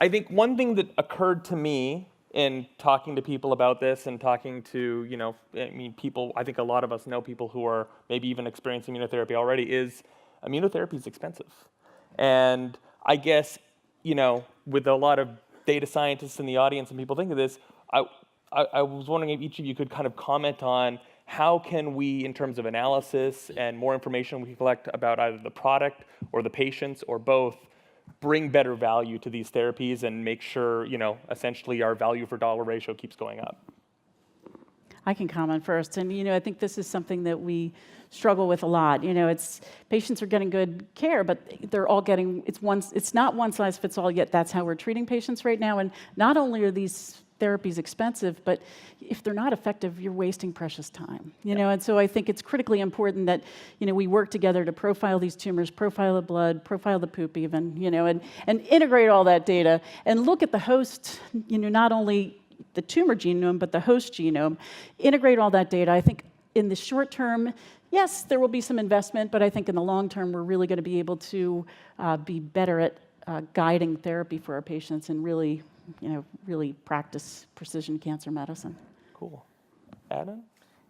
I think one thing that occurred to me in talking to people about this and talking to, people, I think a lot of us know people who are maybe even experiencing immunotherapy already, is immunotherapy is expensive. And I guess, with a lot of data scientists in the audience and people think of this, I was wondering if each of you could kind of comment on how can we, in terms of analysis and more information we collect about either the product or the patients or both, bring better value to these therapies and make sure, essentially our value for dollar ratio keeps going up. I can comment first. And, I think this is something that we struggle with a lot. It's patients are getting good care, but they're all getting, it's not one size fits all yet. That's how we're treating patients right now. And not only are these therapies expensive, but if they're not effective, you're wasting precious time. And so I think it's critically important that we work together to profile these tumors, profile the blood, profile the poop even, and integrate all that data and look at the host, not only the tumor genome but the host genome, integrate all that data. I think in the short term, yes, there will be some investment, but I think in the long term, we're really going to be able to be better at guiding therapy for our patients and really practice precision cancer medicine. Cool. Adnan?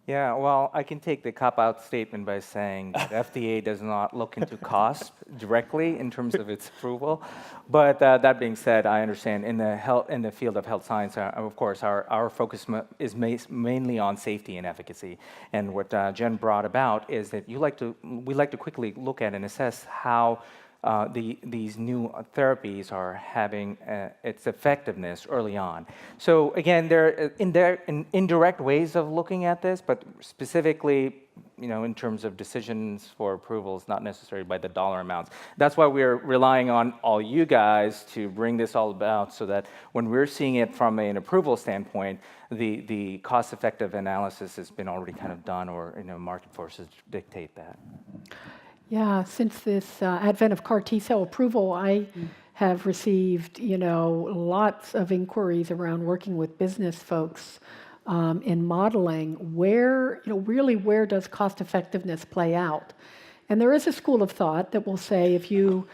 Yeah, well, I can take the cop-out statement by saying that FDA does not look into cost directly in terms of its approval. But that being said, I understand in the field of health science, of course, our focus is mainly on safety and efficacy. And what Jen brought about is that we like to quickly look at and assess how these new therapies are having its effectiveness early on. So again, there are indirect ways of looking at this, but specifically, in terms of decisions for approvals, not necessarily by the dollar amounts. That's why we're relying on all you guys to bring this all about, so that when we're seeing it from an approval standpoint, the cost-effective analysis has been already kind of done, or market forces dictate that. Yeah, since this advent of CAR T-cell approval, I have received, lots of inquiries around working with business folks in modeling where does cost effectiveness play out? And there is a school of thought that will say if you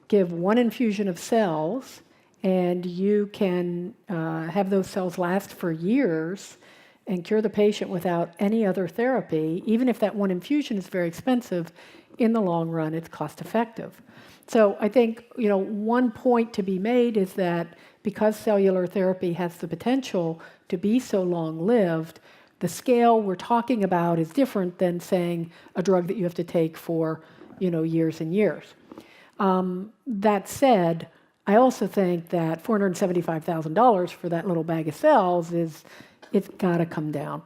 give one infusion of cells and you can have those cells last for years and cure the patient without any other therapy, even if that one infusion is very expensive, in the long run, it's cost effective. So I think, one point to be made is that because cellular therapy has the potential to be so long-lived, the scale we're talking about is different than saying a drug that you have to take for, years and years. That said, I also think that $475,000 for that little bag of cells it's got to come down,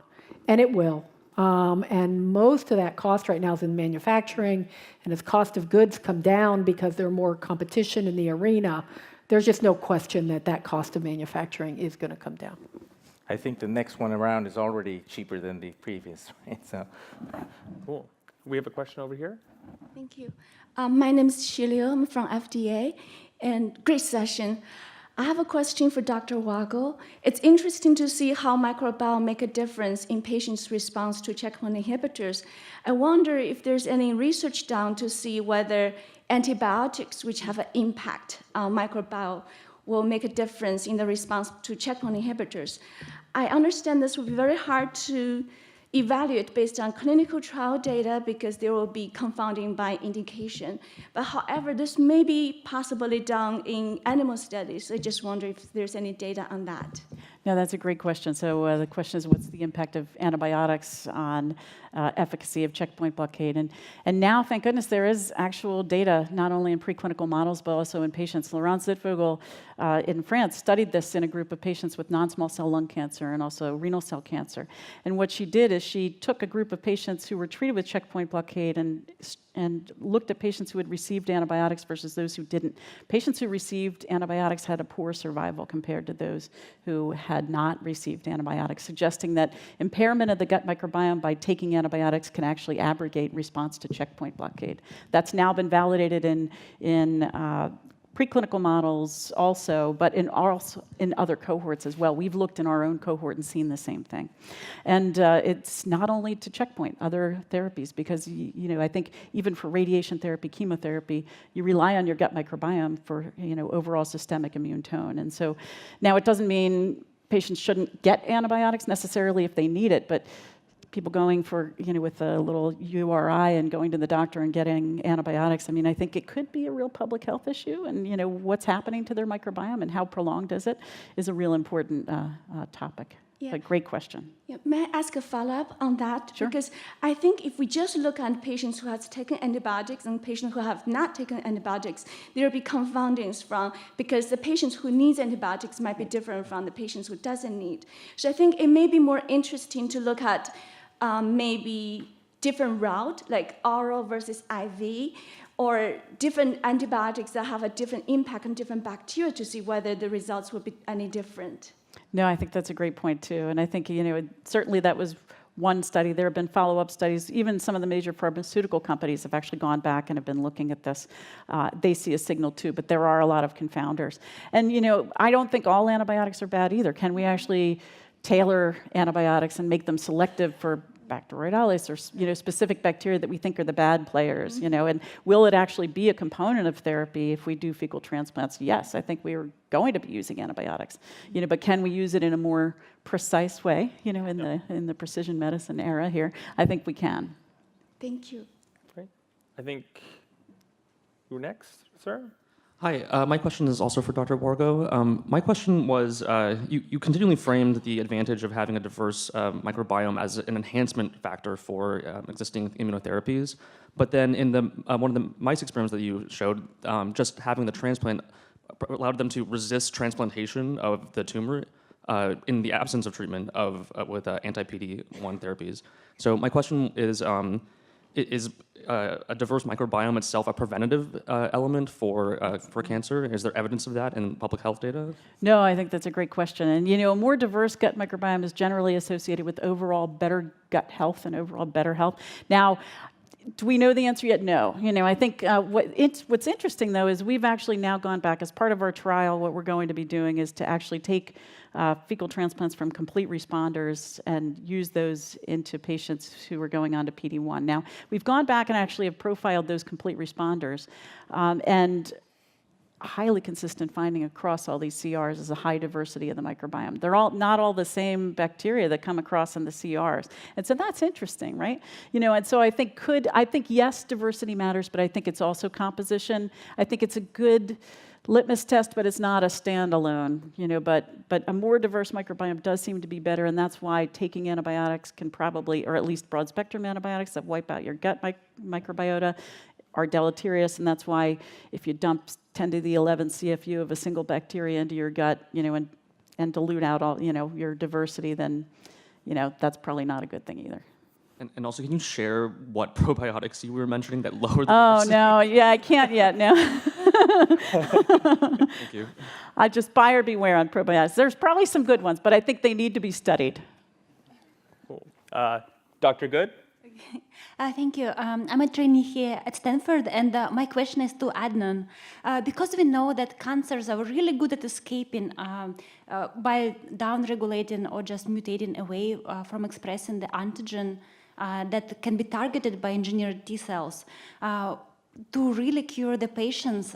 and it will. And most of that cost right now is in manufacturing, and as cost of goods come down because there's more competition in the arena, there's just no question that cost of manufacturing is going to come down. I think the next one around is already cheaper than the previous, right? So, cool. We have a question over here. Thank you. My name is Shilio. I'm from FDA, and great session. I have a question for Dr. Wargo. It's interesting to see how microbiome make a difference in patients' response to checkpoint inhibitors. I wonder if there's any research done to see whether antibiotics, which have an impact on microbiome, will make a difference in the response to checkpoint inhibitors. I understand this will be very hard to evaluate based on clinical trial data because there will be confounding by indication. But however, this may be possibly done in animal studies. I just wonder if there's any data on that. No, that's a great question. So the question is, what's the impact of antibiotics on efficacy of checkpoint blockade? And now, thank goodness, there is actual data, not only in preclinical models, but also in patients. Laurent Zitvogel in France studied this in a group of patients with non-small cell lung cancer and also renal cell cancer. And what she did is she took a group of patients who were treated with checkpoint blockade and looked at patients who had received antibiotics versus those who didn't. Patients who received antibiotics had a poor survival compared to those who had not received antibiotics, suggesting that impairment of the gut microbiome by taking antibiotics can actually abrogate response to checkpoint blockade. That's now been validated in preclinical models also, but also in other cohorts as well. We've looked in our own cohort and seen the same thing. And it's not only to checkpoint other therapies, because I think even for radiation therapy, chemotherapy, you rely on your gut microbiome for overall systemic immune tone. And so now it doesn't mean patients shouldn't get antibiotics necessarily if they need it, but people going for, with a little URI and going to the doctor and getting antibiotics, I think it could be a real public health issue, and what's happening to their microbiome and how prolonged is it is a real important topic. Yeah. But great question. Yeah. May I ask a follow-up on that? Sure. Because I think if we just look at patients who have taken antibiotics and patients who have not taken antibiotics, there will be confoundings because the patients who need antibiotics might be different from the patients who doesn't need. So I think it may be more interesting to look at maybe different route, like oral versus IV, or different antibiotics that have a different impact on different bacteria to see whether the results will be any different. No, I think that's a great point too. And I think, certainly that was one study. There have been follow-up studies. Even some of the major pharmaceutical companies have actually gone back and have been looking at this. They see a signal too, but there are a lot of confounders. And, I don't think all antibiotics are bad either. Can we actually tailor antibiotics and make them selective for Bacteroidetes or specific bacteria that we think are the bad players? And will it actually be a component of therapy if we do fecal transplants? Yes, I think we are going to be using antibiotics. But can we use it in a more precise way? In the precision medicine era here, I think we can. Thank you. Great. I think you're next, sir. Hi, my question is also for Dr. Wargo. My question was, you continually framed the advantage of having a diverse microbiome as an enhancement factor for existing immunotherapies. But then in one of the mice experiments that you showed, just having the transplant allowed them to resist transplantation of the tumor in the absence of treatment with anti-PD-1 therapies. So my question is a diverse microbiome itself a preventative element for cancer? Is there evidence of that in public health data? No, I think that's a great question. And a more diverse gut microbiome is generally associated with overall better gut health and overall better health. Now, do we know the answer yet? No. I think what's interesting, though, is we've actually now gone back as part of our trial. What we're going to be doing is to actually take fecal transplants from complete responders and use those into patients who are going on to PD-1. Now, we've gone back and actually have profiled those complete responders, and highly consistent finding across all these CRs is a high diversity of the microbiome. They're not all the same bacteria that come across in the CRs. And so that's interesting, right? And so I think yes, diversity matters, but I think it's also composition. I think it's a good litmus test, but it's not a standalone, but a more diverse microbiome does seem to be better, and that's why taking antibiotics can probably, or at least broad-spectrum antibiotics that wipe out your gut microbiota, are deleterious, and that's why if you dump 10 to the 11 CFU of a single bacteria into your gut, and dilute out all, your diversity, then, that's probably not a good thing either. And also, can you share what probiotics you were mentioning that lowered the Oh, diversity? no, yeah, I can't yet, no. Thank you. I just buyer beware on probiotics. There's probably some good ones, but I think they need to be studied. Cool. Dr. Good? Thank you. I'm a trainee here at Stanford, and my question is to Adnan. Because we know that cancers are really good at escaping by downregulating or just mutating away from expressing the antigen that can be targeted by engineered T cells. To really cure the patients,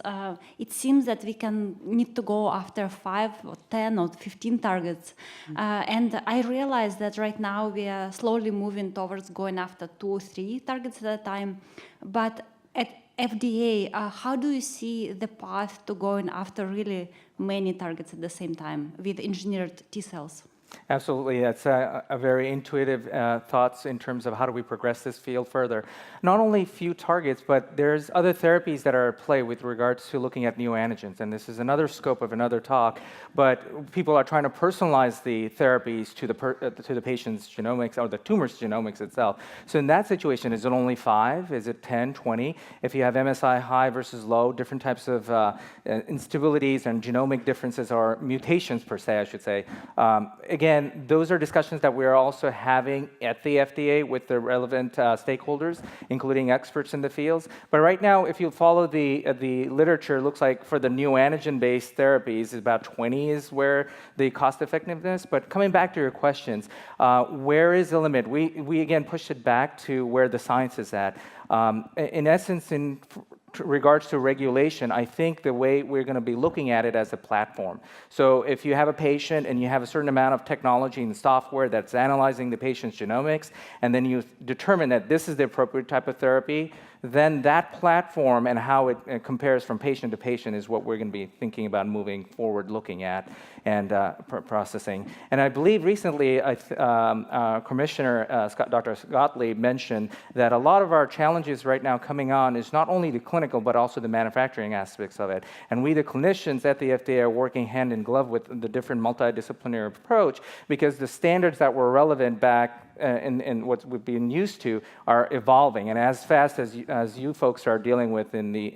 it seems that we need to go after 5 or 10 or 15 targets. And I realize that right now we are slowly moving towards going after 2 or 3 targets at a time. But at FDA, how do you see the path to going after really many targets at the same time with engineered T cells? Absolutely, that's a very intuitive thoughts in terms of how do we progress this field further. Not only few targets, but there's other therapies that are at play with regards to looking at neoantigens, and this is another scope of another talk, but people are trying to personalize the therapies to the patient's genomics or the tumor's genomics itself. So in that situation, is it only 5? Is it 10, 20? If you have MSI high versus low, different types of instabilities and genomic differences or mutations per se, I should say, again, again, those are discussions that we are also having at the FDA with the relevant stakeholders, including experts in the fields. But right now, if you follow the literature, it looks like for the neoantigen-based therapies, about 20 is where the cost effectiveness. But coming back to your questions, where is the limit? We again pushed it back to where the science is at. In essence, in regards to regulation, I think the way we're going to be looking at it as a platform. So if you have a patient and you have a certain amount of technology and software that's analyzing the patient's genomics, and then you determine that this is the appropriate type of therapy, then that platform and how it compares from patient to patient is what we're going to be thinking about moving forward, looking at and processing. And I believe recently Commissioner Dr. Gottlieb mentioned that a lot of our challenges right now coming on is not only the clinical but also the manufacturing aspects of it. And we, the clinicians at the FDA, are working hand in glove with the different multidisciplinary approach, because the standards that were relevant back in what we've been used to are evolving, and as fast as you folks are dealing with in the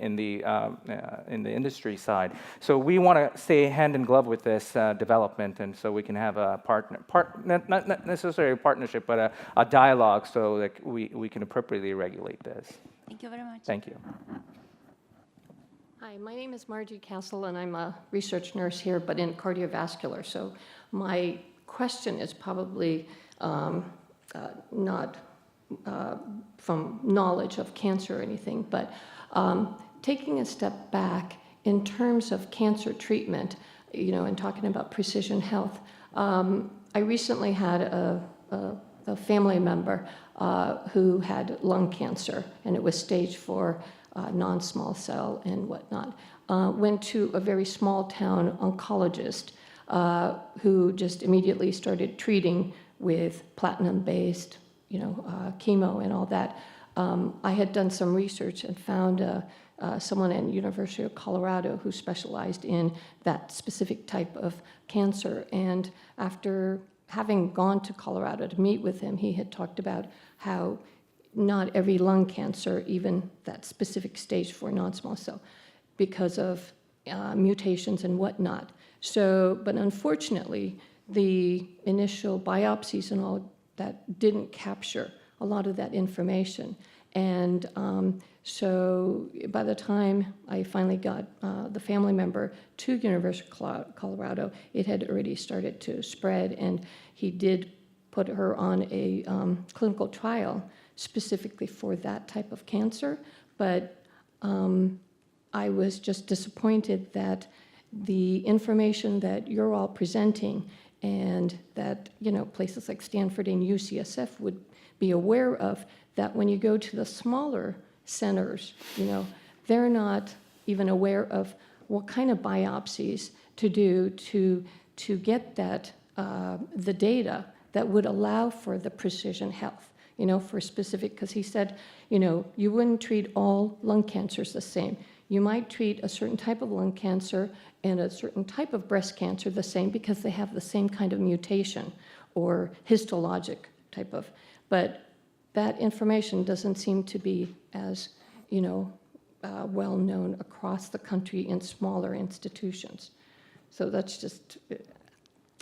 industry side. So we want to stay hand in glove with this development, and so we can have a not necessarily a partnership, but a dialogue, so that we can appropriately regulate this. Thank you very much. Thank you. Hi, my name is Margie Castle, and I'm a research nurse here, but in cardiovascular. So my question is probably not from knowledge of cancer or anything, but taking a step back in terms of cancer treatment, and talking about precision health. I recently had a family member who had lung cancer, and it was stage 4 non-small cell and whatnot. Went to a very small town oncologist who just immediately started treating with platinum-based, chemo and all that. I had done some research and found someone at University of Colorado who specialized in that specific type of cancer. And after having gone to Colorado to meet with him, he had talked about how not every lung cancer, even that specific stage 4 non-small cell, because of mutations and whatnot. So, but unfortunately, the initial biopsies and all that didn't capture a lot of that information. And so by the time I finally got the family member to University of Colorado, it had already started to spread, and he did put her on a clinical trial specifically for that type of cancer. But I was just disappointed that the information that you're all presenting, and that places like Stanford and UCSF would be aware of, that when you go to the smaller centers, they're not even aware of what kind of biopsies to do to get that the data that would allow for the precision health, for specific, because he said, you wouldn't treat all lung cancers the same. You might treat a certain type of lung cancer and a certain type of breast cancer the same because they have the same kind of mutation or histologic type of, but that information doesn't seem to be as, well known across the country in smaller institutions. So that's just,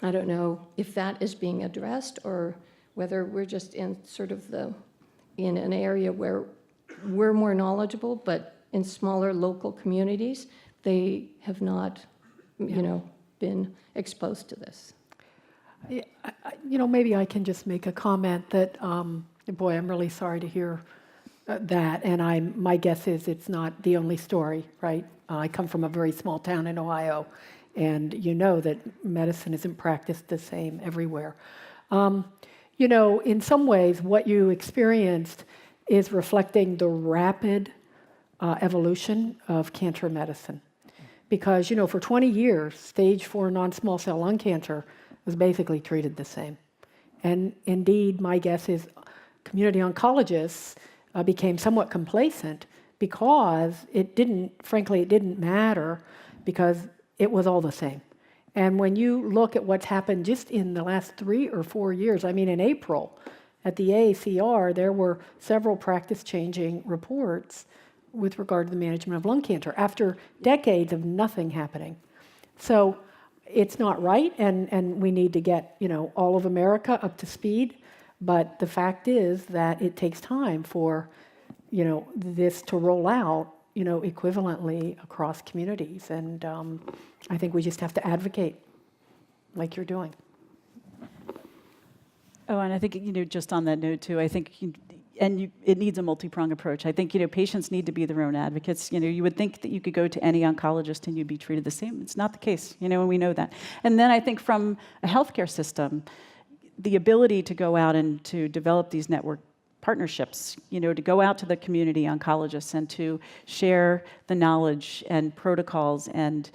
I don't know if that is being addressed, or whether we're just in sort of in an area where we're more knowledgeable, but in smaller local communities, they have not, been exposed to this. Maybe I can just make a comment that, boy, I'm really sorry to hear that, and my guess is it's not the only story, right? I come from a very small town in Ohio, and that medicine isn't practiced the same everywhere. In some ways, what you experienced is reflecting the rapid evolution of cancer medicine. Because, for 20 years, stage 4 non-small cell lung cancer was basically treated the same. And indeed, my guess is community oncologists became somewhat complacent because it didn't matter, because it was all the same. And when you look at what's happened just in the last 3 or 4 years, in April at the AACR, there were several practice-changing reports with regard to the management of lung cancer after decades of nothing happening. So it's not right, and we need to get, all of America up to speed. But the fact is that it takes time for, this to roll out, equivalently across communities. And I think we just have to advocate like you're doing. Oh, and I think, just on that note too, I think, it needs a multi-pronged approach. I think, patients need to be their own advocates. You would think that you could go to any oncologist and you'd be treated the same. It's not the case, and we know that. And then I think from a healthcare system, the ability to go out and to develop these network partnerships, to go out to the community oncologists and to share the knowledge and protocols and,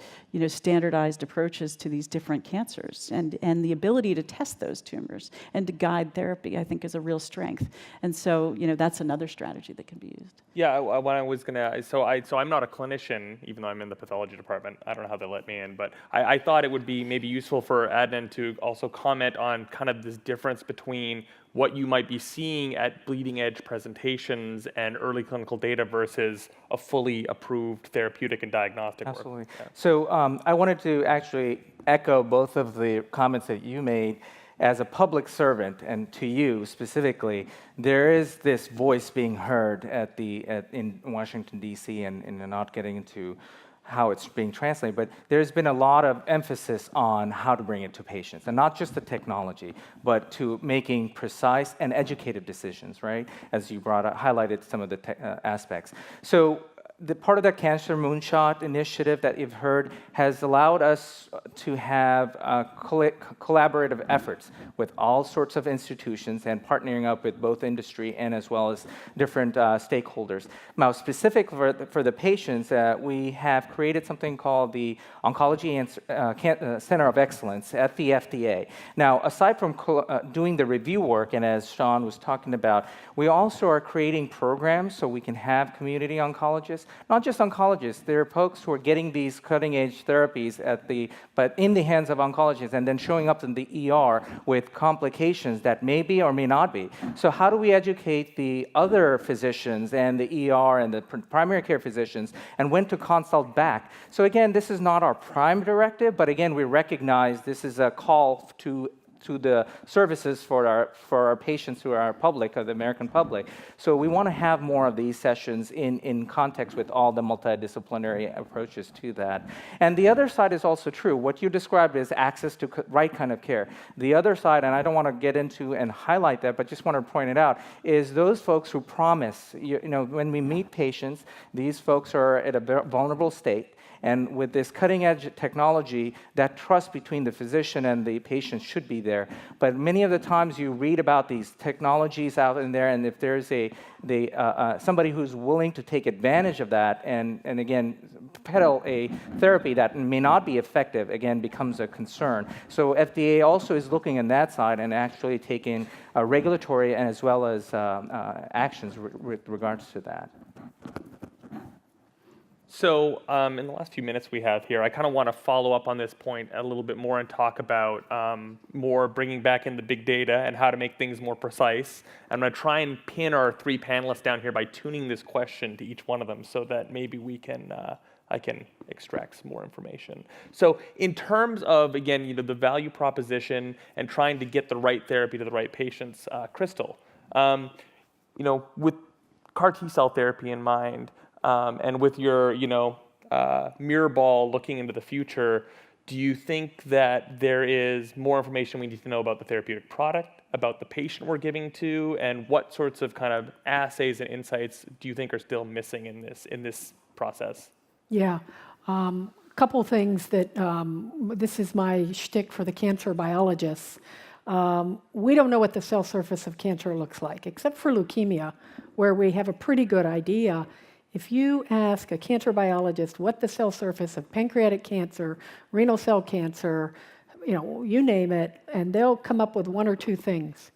standardized approaches to these different cancers, and the ability to test those tumors and to guide therapy, I think, is a real strength. And so, that's another strategy that can be used. Yeah, when I was gonna, so I'm not a clinician, even though I'm in the pathology department. I don't know how they let me in, but I thought it would be maybe useful for Adnan to also comment on kind of this difference between what you might be seeing at bleeding edge presentations and early clinical data versus a fully approved therapeutic and diagnostic work. Absolutely. Yeah. So I wanted to actually echo both of the comments that you made. As a public servant, and to you specifically, there is this voice being heard in Washington, D.C., and not getting into how it's being translated, but there's been a lot of emphasis on how to bring it to patients, and not just the technology, but to making precise and educated decisions, right? As you highlighted some of the aspects. So the part of the Cancer Moonshot initiative that you've heard has allowed us to have collaborative efforts with all sorts of institutions and partnering up with both industry and as well as different stakeholders. Now, specific for the patients, we have created something called the Oncology Center of Excellence at the FDA. Now, aside from doing the review work, and as Sean was talking about, we also are creating programs so we can have community oncologists. Not just oncologists, there are folks who are getting these cutting-edge therapies but in the hands of oncologists, and then showing up in the ER with complications that may be or may not be. So how do we educate the other physicians and the ER and the primary care physicians, and when to consult back? So again, this is not our prime directive, but again, we recognize this is a call to the services for our patients who are our public, or the American public. So we want to have more of these sessions in context with all the multidisciplinary approaches to that. And the other side is also true. What you described is access to right kind of care. The other side, and I don't want to get into and highlight that, but just want to point it out, is those folks who promise, when we meet patients, these folks are at a vulnerable state. And with this cutting-edge technology, that trust between the physician and the patient should be there. But many of the times you read about these technologies out in there, and if there's somebody who's willing to take advantage of that and again, peddle a therapy that may not be effective, again, becomes a concern. So FDA also is looking at that side and actually taking regulatory and as well as actions with regards to that. So in the last few minutes we have here, I kind of want to follow up on this point a little bit more and talk about more bringing back in the big data and how to make things more precise. I'm going to try and pin our three panelists down here by tuning this question to each one of them so that maybe I can extract some more information. So in terms of, again, the value proposition and trying to get the right therapy to the right patients, Crystal, with CAR T-cell therapy in mind, and with your, mirror ball looking into the future, do you think that there is more information we need to know about the therapeutic product, about the patient we're giving to, and what sorts of kind of assays and insights do you think are still missing in this process? Yeah, couple things that this is my shtick for the cancer biologists. We don't know what the cell surface of cancer looks like, except for leukemia, where we have a pretty good idea. If you ask a cancer biologist what the cell surface of pancreatic cancer, renal cell cancer, you name it, and they'll come up with one or two things.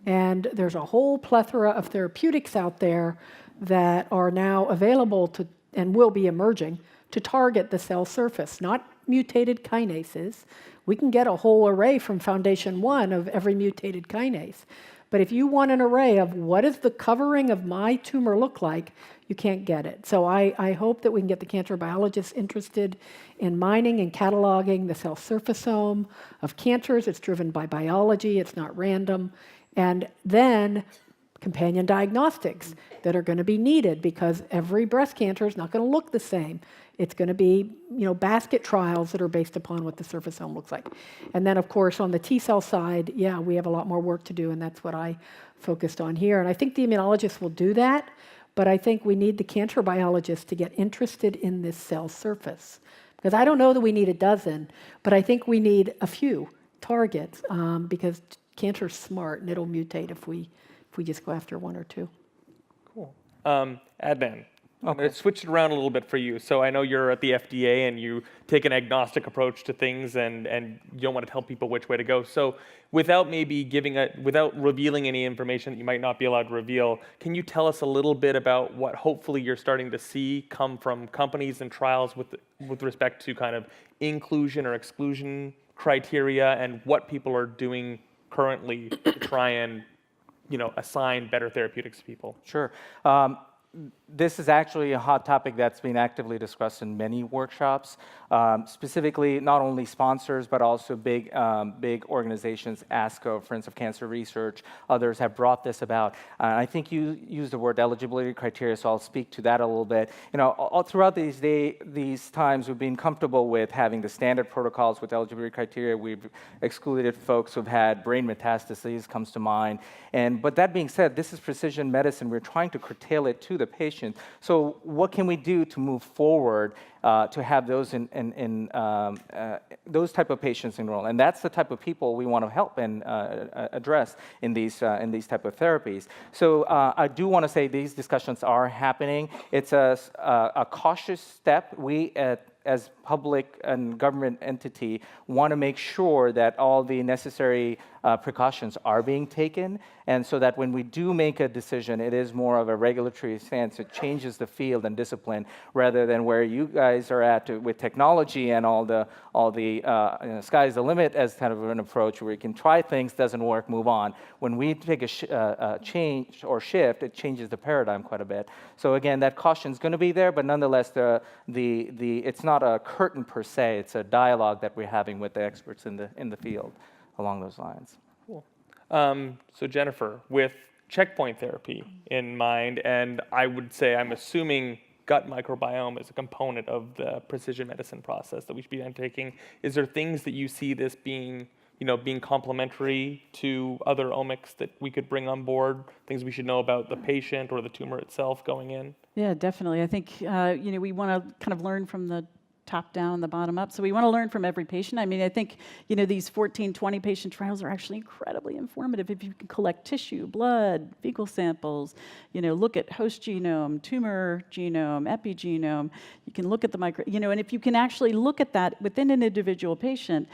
And there's a whole plethora of therapeutics out there that are now available to, and will be emerging, to target the cell surface, not mutated kinases. We can get a whole array from Foundation 1 of every mutated kinase. But if you want an array of what does the covering of my tumor look like, you can't get it. So I hope that we can get the cancer biologists interested in mining and cataloging the cell surfaceome of cancers. It's driven by biology, it's not random. And then companion diagnostics that are going to be needed, because every breast cancer is not going to look the same. It's going to be, basket trials that are based upon what the surfaceome looks like. And then, of course, on the T-cell side, yeah, we have a lot more work to do, and that's what I focused on here. And I think the immunologists will do that, but I think we need the cancer biologists to get interested in this cell surface. Because I don't know that we need a dozen, but I think we need a few targets, because cancer's smart, and it'll mutate if we just go after one or two. Cool. Adnan, I'm going to switch it around a little bit for you. So I know you're at the FDA and you take an agnostic approach to things, and you don't want to tell people which way to go. So without without revealing any information that you might not be allowed to reveal, can you tell us a little bit about what hopefully you're starting to see come from companies and trials with respect to kind of inclusion or exclusion criteria, and what people are doing currently to try and assign better therapeutics to people? Sure. This is actually a hot topic that's been actively discussed in many workshops, specifically not only sponsors, but also big organizations, ASCO, Friends of Cancer Research, others have brought this about. I think you used the word eligibility criteria, so I'll speak to that a little bit. All throughout these times, we've been comfortable with having the standard protocols with eligibility criteria. We've excluded folks who've had brain metastases, comes to mind. But that being said, this is precision medicine. We're trying to curtail it to the patient. So what can we do to move forward to have those those type of patients enroll? And that's the type of people we want to help and address in these type of therapies. So I do want to say these discussions are happening. It's a cautious step. We as public and government entity want to make sure that all the necessary precautions are being taken, and so that when we do make a decision, it is more of a regulatory stance. It changes the field and discipline, rather than where you guys are at with technology and all the sky's the limit as kind of an approach where you can try things, doesn't work, move on. When we take a change or shift, it changes the paradigm quite a bit. So again, that caution is going to be there, but nonetheless, it's not a curtain per se. It's a dialogue that we're having with the experts in the field along those lines. Cool. So Jennifer, with checkpoint therapy in mind, and I would say I'm assuming gut microbiome is a component of the precision medicine process that we should be undertaking. Is there things that you see this being complementary to other omics that we could bring on board, things we should know about the patient or the tumor itself going in? Yeah, definitely. I think, we want to kind of learn from the top down, the bottom up. So we want to learn from every patient. I mean, I think, these 14, 20 patient trials are actually incredibly informative. If you can collect tissue, blood, fecal samples, look at host genome, tumor genome, epigenome, you can look at the and if you can actually look at that within an individual patient,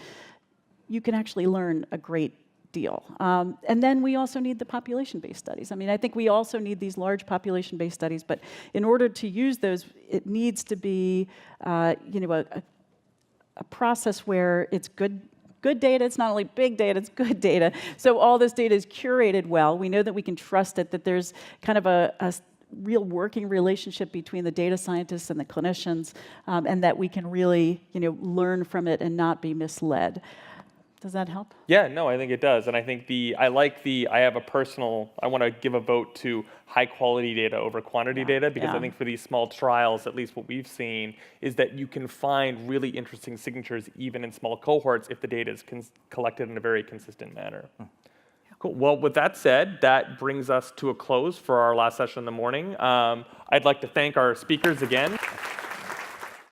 you can actually learn a great deal. And then we also need the population-based studies. I mean, I think we also need these large population-based studies, but in order to use those, it needs to be, a process where it's good data. It's not only big data, it's good data. So all this data is curated well. We know that we can trust it, that there's kind of a real working relationship between the data scientists and the clinicians, and that we can really, learn from it and not be misled. Does that help? Yeah, no, I think it does. And I think I want to give a vote to high quality data over quantity data, because I think for these small trials, at least what we've seen, is that you can find really interesting signatures even in small cohorts if the data is collected in a very consistent manner. Cool. Well, with that said, that brings us to a close for our last session in the morning. I'd like to thank our speakers again.